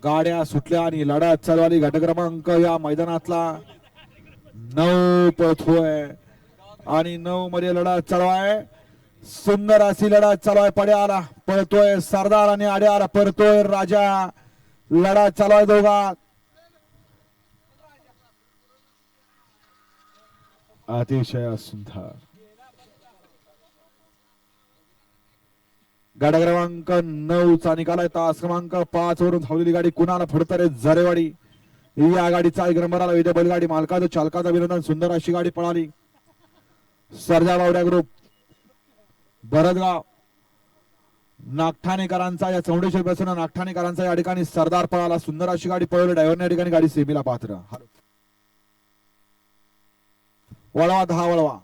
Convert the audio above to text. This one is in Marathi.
गाड्या सुटल्या आणि लढत चालू गट क्रमांक या मैदानातला 9 पळतोय आणि 9 मध्ये लढत चालू आहे. सुंदर अशी लढत चालू आहे. पड्याला पळतोय सरदार आणि आड्याला पळतोय राजा. लढत चालू आहे दोघात. अतिशय सुंदर गाडा क्रमांक 9 चा निकाल आहे. तास क्रमांक 5 वरून धावलेली गाडी कुणाला फडतरे झरेवाडी या गाडीचा एक नंबरला विजय बैलगाडी मालकाचं चालकाचं अभिनंदन. सुंदर अशी गाडी पळाली. सर्जा बावड्या ग्रुप भरतगाव नागठाणेकरांचा या चौंडेश्वर प्रसन्न नागठाणेकरांचा या ठिकाणी सरदार पळाला. सुंदर अशी गाडी पळवली. ड्रायव्हरने या ठिकाणी गाडी सेमीला पात्र. वळवा 10 वळवा